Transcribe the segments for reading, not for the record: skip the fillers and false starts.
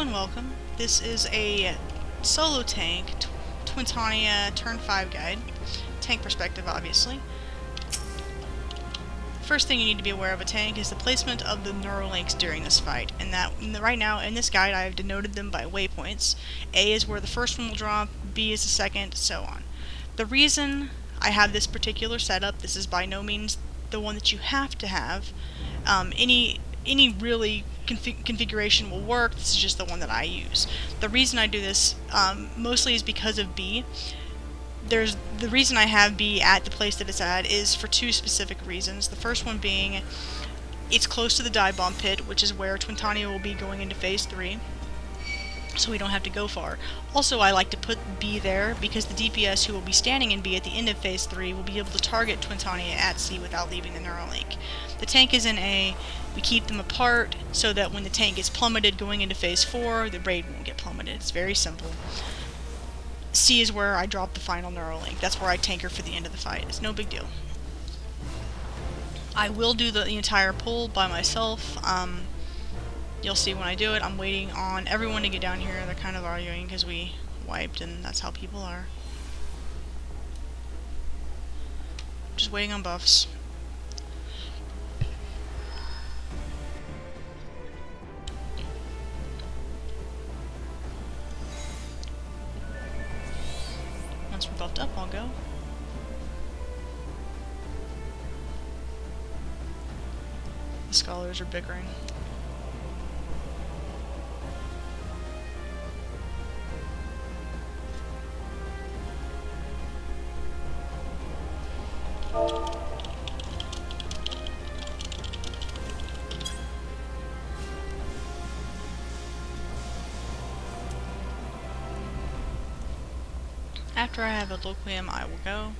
and welcome. This is a solo tank, Twintania Turn 5 guide. Tank perspective, obviously. First thing you need to be aware of a tank is the placement of the neurolinks during this fight, and that right now in this guide I have denoted them by waypoints. A is where the first one will drop, B is the second, so on. The reason I have this particular setup, this is by no means the one that you have to have. Any really configuration will work. This is just the one that I use. The reason I do this mostly is because of B. The reason I have B at the place that it's at is for two specific reasons. The first one being it's close to the dive bomb pit, which is where Twintania will be going into Phase 3. So we don't have to go far. Also, I like to put B there because the DPS who will be standing in B at the end of Phase 3 will be able to target Twintania at C without leaving the Neuralink. The tank is in A. We keep them apart so that when the tank gets plummeted going into Phase 4, the raid won't get plummeted. It's very simple. C is where I drop the final Neuralink. That's where I tank her for the end of the fight. It's no big deal. I will do the entire pull by myself. You'll see when I do it. I'm waiting on everyone to get down here. They're kind of arguing because we wiped, and that's how people are. Just waiting on buffs. Once we're buffed up, I'll go. The scholars are bickering. After I have a Loquium, I will go.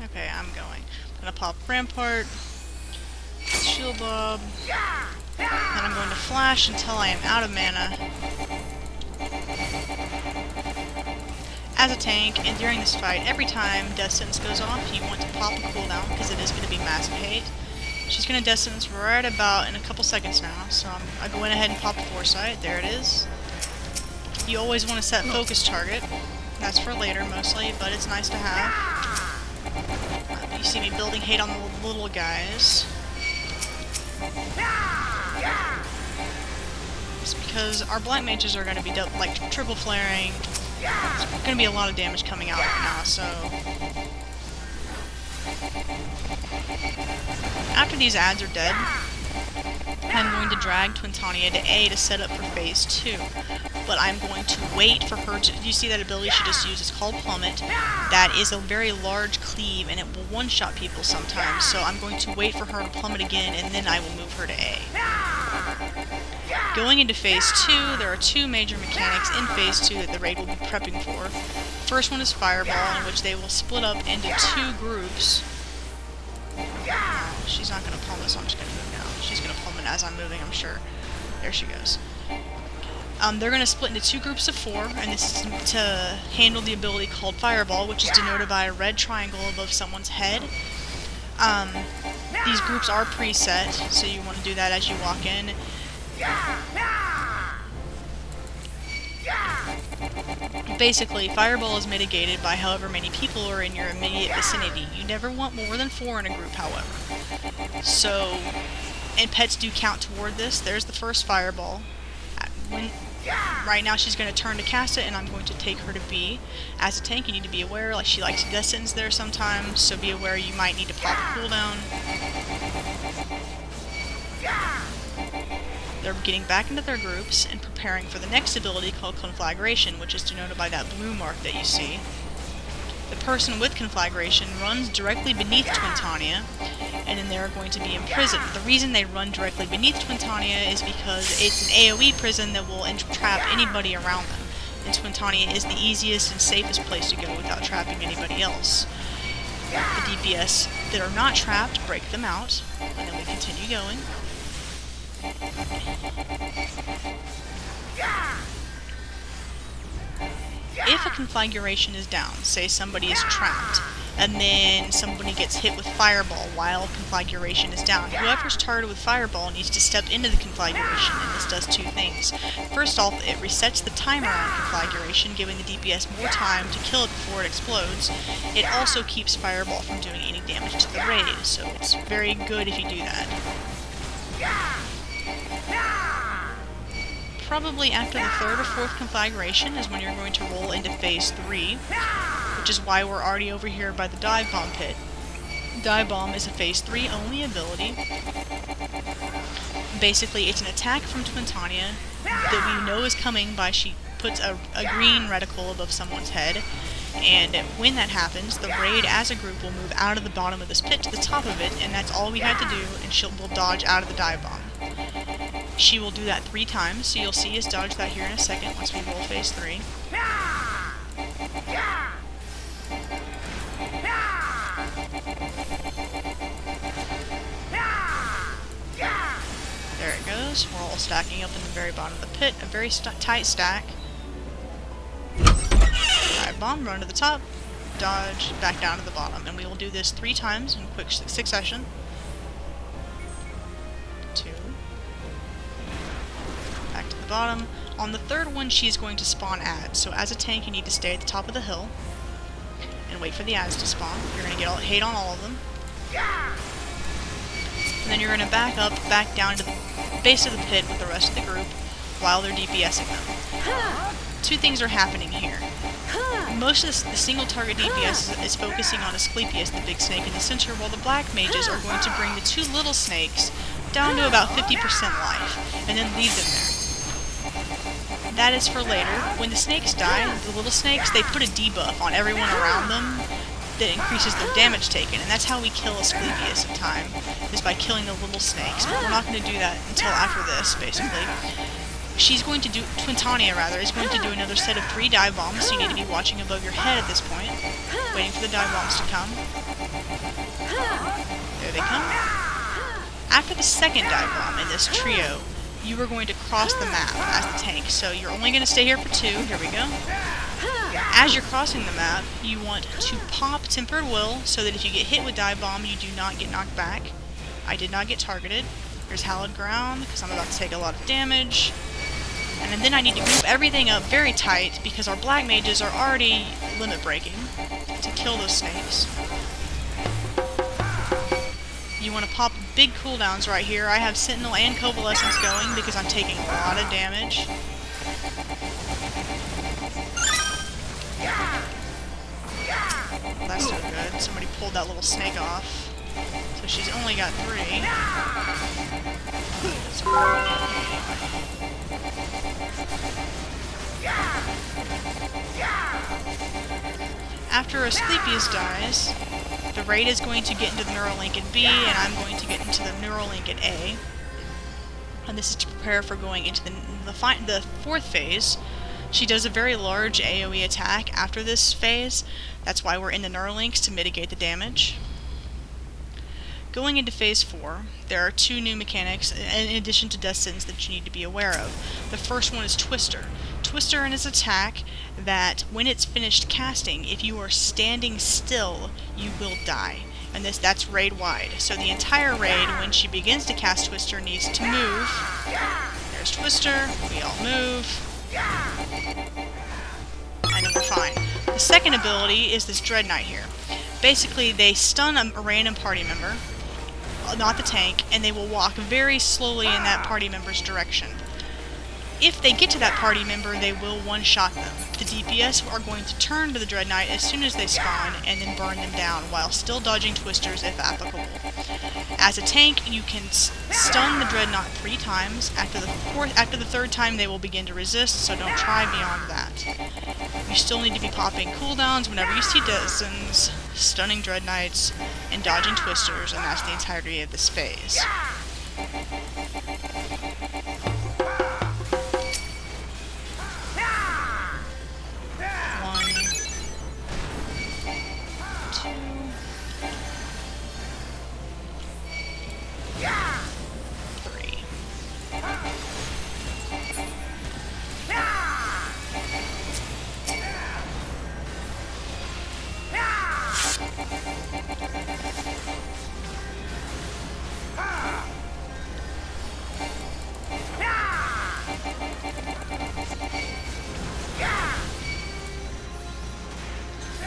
Okay, I'm going. I'm gonna pop Rampart, Shield Bob, then I'm going to flash until I am out of mana. As a tank, and during this fight, every time Death Sentence goes off, you want to pop a cooldown, because it is going to be massive hate. She's going to Death Sentence right about in a couple seconds now, so I go in ahead and pop Foresight. There it is. You always want to set Focus Target. That's for later, mostly, but it's nice to have. You see me building hate on the little guys. It's because our black mages are going to be like triple flaring. There's going to be a lot of damage coming out right now, so after these ads are dead, I'm going to drag Twintania to A to set up for Phase 2. But I'm going to wait for her to... You see that ability she just used? It's called Plummet. That is a very large cleave, and it will one-shot people sometimes. So I'm going to wait for her to plummet again, and then I will move her to A. Going into Phase 2, there are two major mechanics in Phase 2 that the raid will be prepping for. First one is Fireball, in which they will split up into two groups. She's not going to plummet, so I'm just going to move now. She's going to plummet as I'm moving, I'm sure. There she goes. They're going to split into two groups of 4, and this is to handle the ability called Fireball, which is denoted by a red triangle above someone's head. These groups are preset, so you want to do that as you walk in. Basically, Fireball is mitigated by however many people are in your immediate vicinity. You never want more than 4 in a group, however. So, and pets do count toward this. There's the first fireball. Right now she's going to turn to cast it, and I'm going to take her to B. As a tank, you need to be aware, like she likes death sentence there sometimes, so be aware you might need to pop a cooldown. They're getting back into their groups and preparing for the next ability called Conflagration, which is denoted by that blue mark that you see. The person with Conflagration runs directly beneath Twintania, and then they're going to be imprisoned. The reason they run directly beneath Twintania is because it's an AoE prison that will entrap anybody around them, and Twintania is the easiest and safest place to go without trapping anybody else. The DPS that are not trapped break them out, and then we continue going. If a conflagration is down, say somebody is trapped, and then somebody gets hit with Fireball while conflagration is down, whoever's targeted with Fireball needs to step into the conflagration, and this does two things. First off, it resets the timer on conflagration, giving the DPS more time to kill it before it explodes. It also keeps Fireball from doing any damage to the raid, so it's very good if you do that. Probably after the third or fourth conflagration is when you're going to roll into Phase 3, which is why we're already over here by the Dive Bomb pit. Dive Bomb is a Phase 3 only ability. Basically, it's an attack from Twintania that we know is coming by she puts a green reticle above someone's head, and when that happens, the raid as a group will move out of the bottom of this pit to the top of it, and that's all we had to do, and we'll dodge out of the Dive Bomb. She will do that 3 times, so you'll see us dodge that here in a second once we roll Phase 3. There it goes. We're all stacking up in the very bottom of the pit, a very tight stack. Dive Bomb, run to the top, dodge, back down to the bottom, and we will do this 3 times in quick succession. 2. Back to the bottom. On the third one, she's going to spawn ads. So as a tank, you need to stay at the top of the hill and wait for the ads to spawn. You're going to get hate on all of them. And then you're going to back up, back down to the base of the pit with the rest of the group while they're DPSing them. 2 things are happening here. Most of the single target DPS is focusing on Asclepius, the big snake in the center, while the black mages are going to bring the 2 little snakes down to about 50% life, and then leave them there. That is for later. When the snakes die, the little snakes, they put a debuff on everyone around them that increases their damage taken, and that's how we kill Asclepius in time, is by killing the little snakes. But we're not going to do that until after this, basically. She's going to do, Twintania rather, is going to do another set of 3 dive bombs, so you need to be watching above your head at this point, waiting for the dive bombs to come. There they come. After the second dive bomb in this trio, you are going to cross the map as the tank, so you're only going to stay here for 2, here we go. As you're crossing the map, you want to pop Tempered Will, so that if you get hit with dive bomb, you do not get knocked back. I did not get targeted. There's Hallowed Ground, because I'm about to take a lot of damage. And then I need to group everything up very tight, because our black mages are already limit breaking to kill those snakes. You want to pop big cooldowns right here. I have Sentinel and Convalescence going because I'm taking a lot of damage. Well, that's no good. Somebody pulled that little snake off. So she's only got 3. After Asclepius dies, the raid is going to get into the Neuralink at B, and I'm going to get into the Neuralink at A. And this is to prepare for going into the 4th phase. She does a very large AoE attack after this phase. That's why we're in the Neuralinks, to mitigate the damage. Going into Phase 4, there are 2 new mechanics in addition to Death Sentence that you need to be aware of. The first one is Twister. Twister and his attack that when it's finished casting, if you are standing still, you will die. And that's raid-wide. So the entire raid, when she begins to cast Twister, needs to move. There's Twister, we all move. And then we're fine. The second ability is this Dread Knight here. Basically, they stun a random party member not the tank, and they will walk very slowly in that party member's direction. If they get to that party member, they will one-shot them. The DPS are going to turn to the Dread Knight as soon as they spawn, and then burn them down, while still dodging twisters if applicable. As a tank, you can stun the Dreadnought 3 times. After the third time, they will begin to resist, so don't try beyond that. You still need to be popping cooldowns whenever you see Dozens, stunning Dread Knights, and dodging twisters, and that's the entirety of this phase.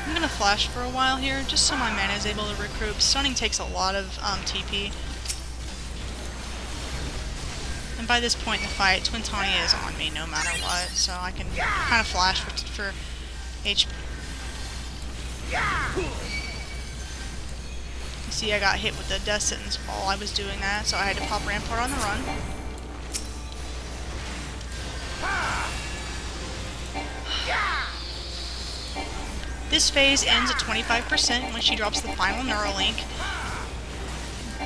I'm gonna flash for a while here, just so my mana is able to recruit. Stunning takes a lot of TP. And by this point in the fight, Twintania is on me no matter what, so I can kind of flash for HP. You see I got hit with the death sentence while I was doing that, so I had to pop Rampart on the run. This phase ends at 25% when she drops the final Neuralink.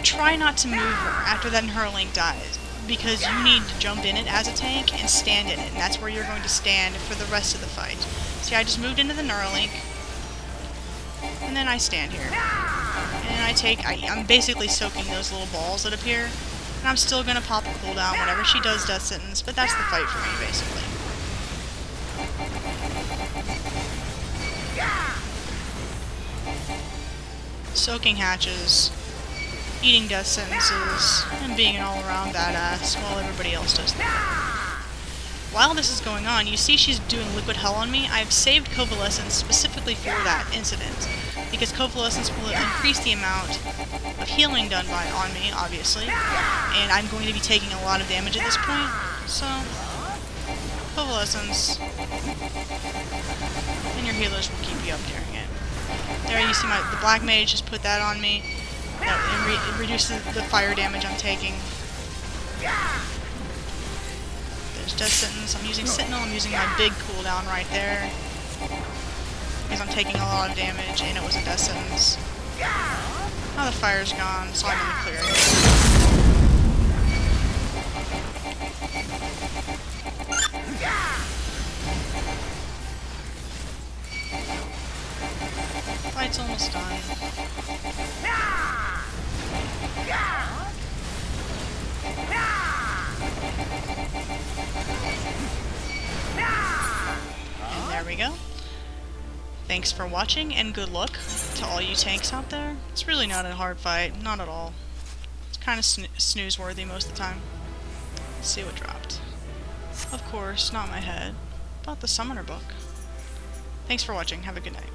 Try not to move her after that Neuralink dies, because you need to jump in it as a tank and stand in it, and that's where you're going to stand for the rest of the fight. See, I just moved into the Neuralink, and then I stand here. And I'm basically soaking those little balls that appear, and I'm still going to pop a cooldown whenever she does Death Sentence, but that's the fight for me, basically. Soaking hatches, eating death sentences, and being an all-around badass while everybody else does that. While this is going on, you see she's doing liquid hell on me. I've saved Covalescence specifically for that incident, because Covalescence will increase the amount of healing done on me, obviously, and I'm going to be taking a lot of damage at this point, so Covalescence, and your healers will keep you up during it. There you see the Black Mage just put that on me. It reduces the fire damage I'm taking. There's Death Sentence. I'm using Sentinel. I'm using my big cooldown right there, because I'm taking a lot of damage, and it was a Death Sentence. Now the fire's gone, so I'm in the clear. Fight's almost done. And there we go. Thanks for watching, and good luck to all you tanks out there. It's really not a hard fight, not at all. It's kind of snooze-worthy most of the time. Let's see what dropped. Of course, not my head, but the Summoner book. Thanks for watching, have a good night.